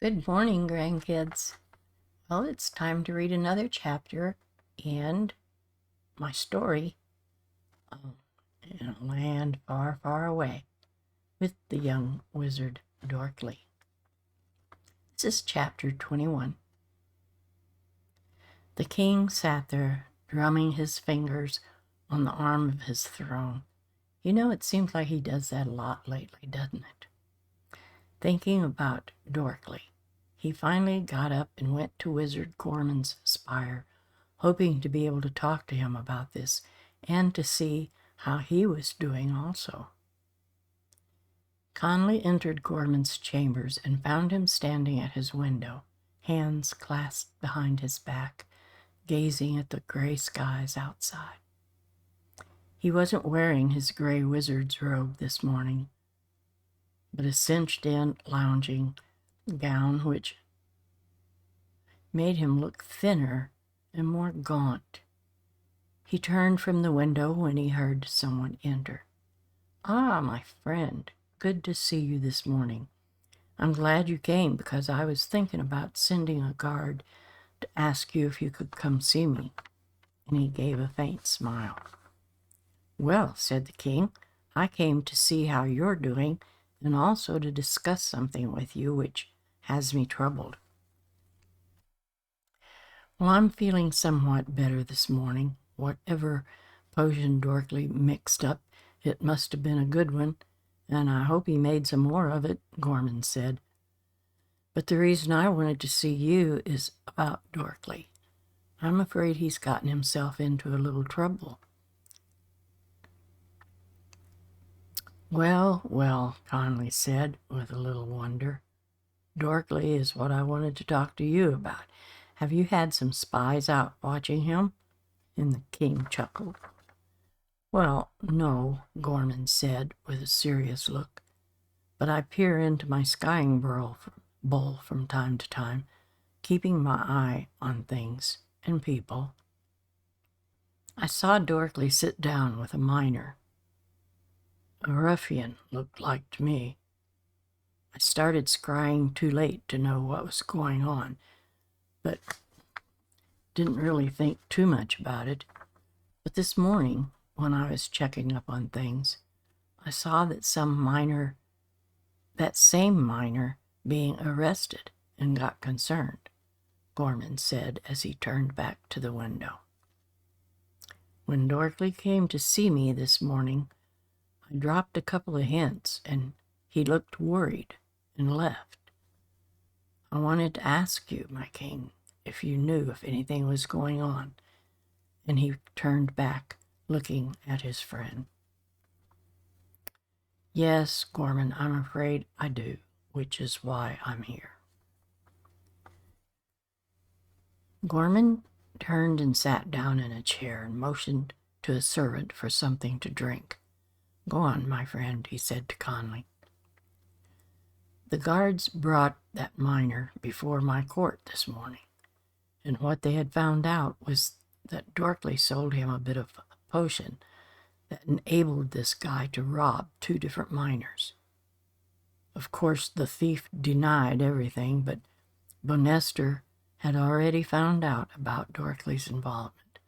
Good morning, grandkids. Well, it's time to read another chapter and my story in a land far, far away with the young wizard Dorkly. This is chapter 21. The king sat there, drumming his fingers on the arm of his throne. You know, it seems like he does that a lot lately, doesn't it? Thinking about Dorkly. He finally got up and went to Wizard Gorman's spire, hoping to be able to talk to him about this and to see how he was doing also. Conley entered Gorman's chambers and found him standing at his window, hands clasped behind his back, gazing at the gray skies outside. He wasn't wearing his gray wizard's robe this morning, but a cinched-in lounging gown which made him look thinner and more gaunt. He turned from the window when he heard someone enter. "Ah, my friend, good to see you this morning. I'm glad you came because I was thinking about sending a guard to ask you if you could come see me." And he gave a faint smile. "Well," said the king, "I came to see how you're doing and also to discuss something with you which has me troubled." "Well, I'm feeling somewhat better this morning. Whatever potion Dorkly mixed up, it must have been a good one, and I hope he made some more of it," Gorman said. "But the reason I wanted to see you is about Dorkly. I'm afraid he's gotten himself into a little trouble." "Well, well," Conley said with a little wonder. "Dorkly is what I wanted to talk to you about. Have you had some spies out watching him?" And the king chuckled. "Well, no," Gorman said with a serious look, "but I peer into my skying bowl from time to time, keeping my eye on things and people. I saw Dorkly sit down with a miner. A ruffian, looked like to me. I started scrying too late to know what was going on, but didn't really think too much about it. But this morning, when I was checking up on things, I saw that that same miner being arrested and got concerned," Gorman said as he turned back to the window. "When Dorkly came to see me this morning, I dropped a couple of hints, and he looked worried and left. I wanted to ask you, my king, if you knew if anything was going on," and he turned back, looking at his friend. "Yes, Gorman, I'm afraid I do, which is why I'm here." Gorman turned and sat down in a chair and motioned to a servant for something to drink. "Go on, my friend," he said to Conley. "The guards brought that miner before my court this morning, and what they had found out was that Dorkly sold him a bit of a potion that enabled this guy to rob two different miners. Of course, the thief denied everything, but Bonester had already found out about Dorkly's involvement.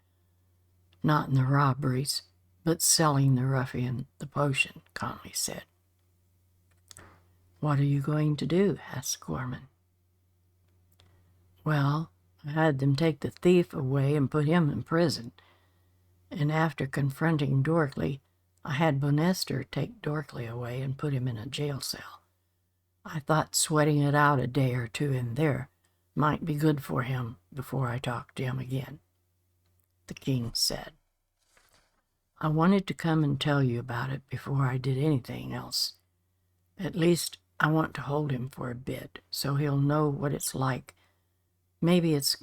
Not in the robberies, but selling the ruffian the potion," Conley said. "What are you going to do?" asked Gorman. "Well, I had them take the thief away and put him in prison. And after confronting Dorkly, I had Bonester take Dorkly away and put him in a jail cell. I thought sweating it out a day or two in there might be good for him before I talked to him again," the king said. "I wanted to come and tell you about it before I did anything else. At least I want to hold him for a bit, so he'll know what it's like. Maybe it'll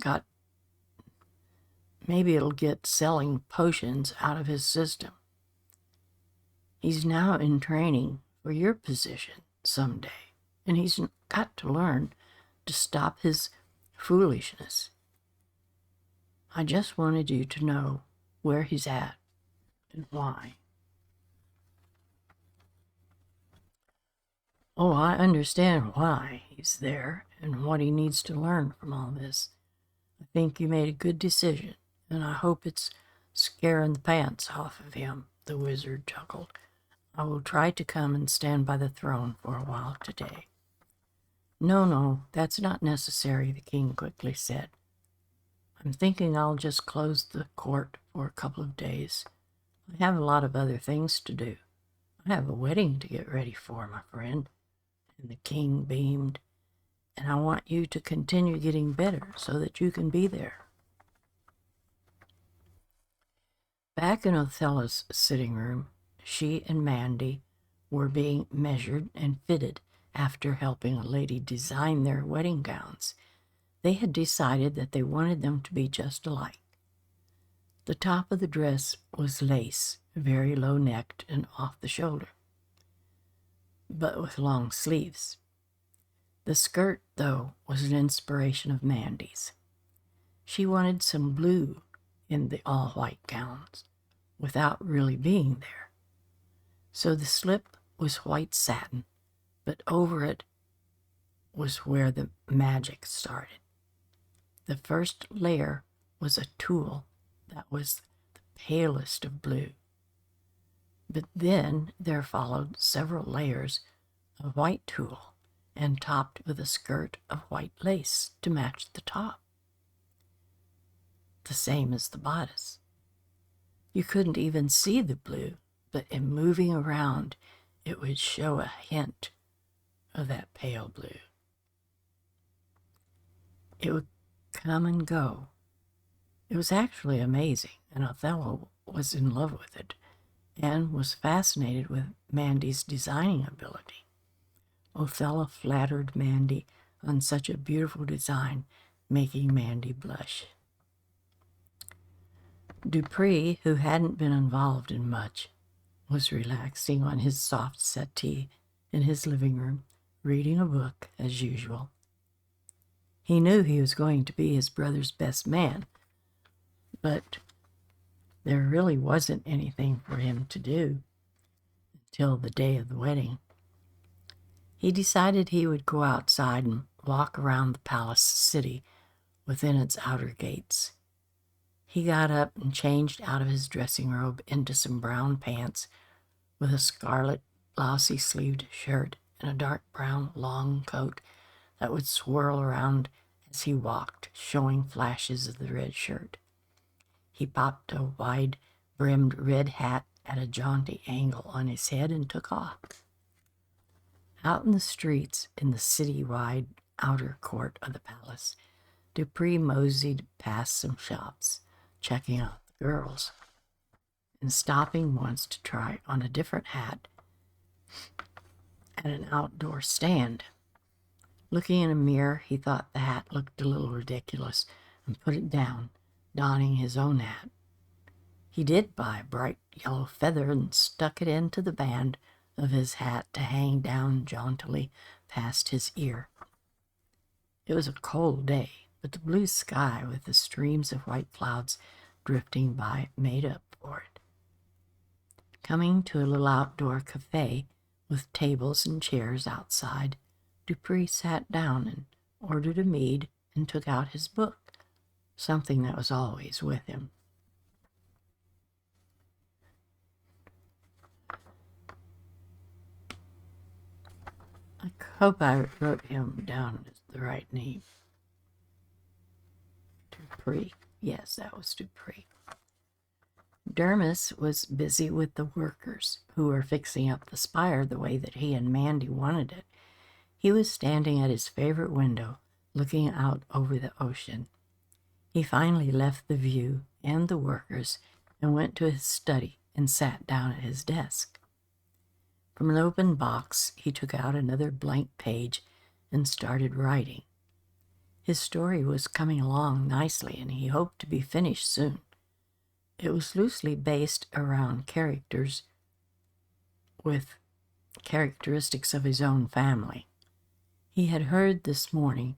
get selling potions out of his system. He's now in training for your position someday, and he's got to learn to stop his foolishness. I just wanted you to know where he's at and why." "Oh, I understand why," he's there and what he needs to learn from all this. I think you made a good decision, and I hope it's scaring the pants off of him," the wizard chuckled. "I will try to come and stand by the throne for a while today." No, that's not necessary," the king quickly said. "I'm thinking I'll just close the court for a couple of days. I have a lot of other things to do. I have a wedding to get ready for, my friend." And the king beamed. "And I want you to continue getting better so that you can be there." Back in Othello's sitting room, she and Mandy were being measured and fitted after helping a lady design their wedding gowns. They had decided that they wanted them to be just alike. The top of the dress was lace, very low-necked and off the shoulder, but with long sleeves. The skirt, though, was an inspiration of Mandy's. She wanted some blue in the all-white gowns, without really being there. So the slip was white satin, but over it was where the magic started. The first layer was a tulle that was the palest of blue. But then there followed several layers of white tulle and topped with a skirt of white lace to match the top, the same as the bodice. You couldn't even see the blue, but in moving around, it would show a hint of that pale blue. It would come and go. It was actually amazing, and Othello was in love with it and was fascinated with Mandy's designing ability. Othello flattered Mandy on such a beautiful design, making Mandy blush. Dupree, who hadn't been involved in much, was relaxing on his soft settee in his living room, reading a book as usual. He knew he was going to be his brother's best man, but there really wasn't anything for him to do until the day of the wedding. He decided he would go outside and walk around the palace city within its outer gates. He got up and changed out of his dressing robe into some brown pants with a scarlet blousy-sleeved shirt and a dark brown long coat that would swirl around as he walked, showing flashes of the red shirt. He popped a wide-brimmed red hat at a jaunty angle on his head and took off. Out in the streets, in the city-wide outer court of the palace, Dupree moseyed past some shops, checking out the girls, and stopping once to try on a different hat at an outdoor stand. Looking in a mirror, he thought the hat looked a little ridiculous and put it down, donning his own hat. He did buy a bright yellow feather and stuck it into the band of his hat to hang down jauntily past his ear. It was a cold day, but the blue sky with the streams of white clouds drifting by made up for it. Coming to a little outdoor cafe with tables and chairs outside, Dupree sat down and ordered a mead and took out his book, something that was always with him. I hope I wrote him down as the right name. Dupree. Yes, that was Dupree. Dermis was busy with the workers who were fixing up the spire the way that he and Mandy wanted it. He was standing at his favorite window, looking out over the ocean. He finally left the view and the workers and went to his study and sat down at his desk. From an open box, he took out another blank page and started writing. His story was coming along nicely, and he hoped to be finished soon. It was loosely based around characters with characteristics of his own family. He had heard this morning,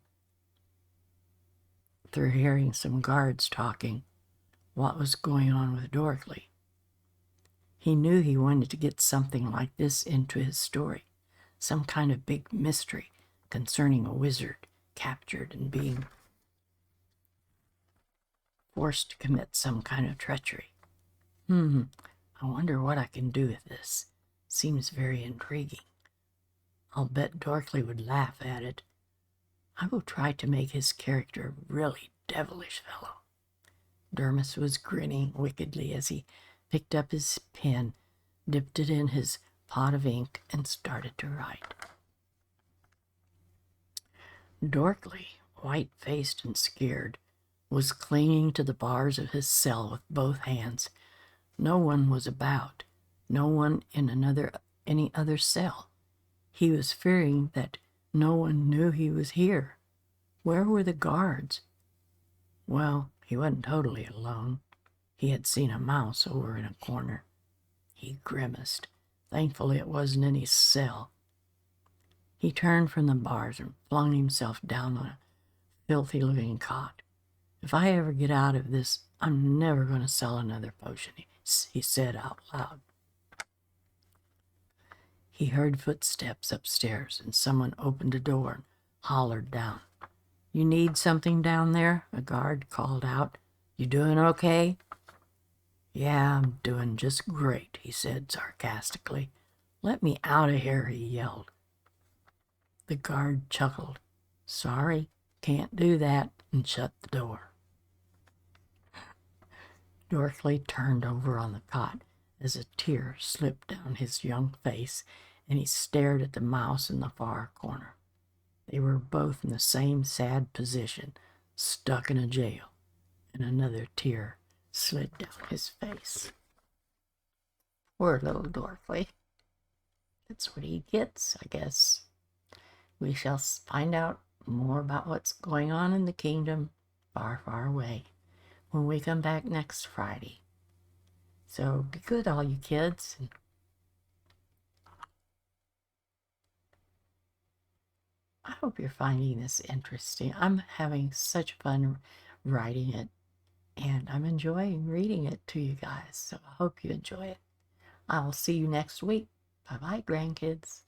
through hearing some guards talking, what was going on with Dorkly. He knew he wanted to get something like this into his story, some kind of big mystery concerning a wizard captured and being forced to commit some kind of treachery. I wonder what I can do with this. Seems very intriguing. I'll bet Dorkly would laugh at it. I will try to make his character a really devilish fellow. Dermis was grinning wickedly as he picked up his pen, dipped it in his pot of ink, and started to write. Dorkly, white-faced and scared, was clinging to the bars of his cell with both hands. No one was about, no one in any other cell. He was fearing that no one knew he was here. Where were the guards? Well, he wasn't totally alone. He had seen a mouse over in a corner. He grimaced. Thankfully, it wasn't in his cell. He turned from the bars and flung himself down on a filthy-looking cot. If I ever get out of this, I'm never going to sell another potion, he said out loud. He heard footsteps upstairs, and someone opened a door and hollered down. "You need something down there?" a guard called out. "You doing okay?" "Yeah, I'm doing just great," he said sarcastically. "Let me out of here," he yelled. The guard chuckled. "Sorry, can't do that," and shut the door. Dorkly turned over on the cot as a tear slipped down his young face, and he stared at the mouse in the far corner. They were both in the same sad position, stuck in a jail, and another tear slid down his face. Poor little Dorkly. That's what he gets, I guess. We shall find out more about what's going on in the kingdom far, far away when we come back next Friday. So be good, all you kids. I hope you're finding this interesting. I'm having such fun writing it, and I'm enjoying reading it to you guys. So I hope you enjoy it. I will see you next week. Bye-bye, grandkids.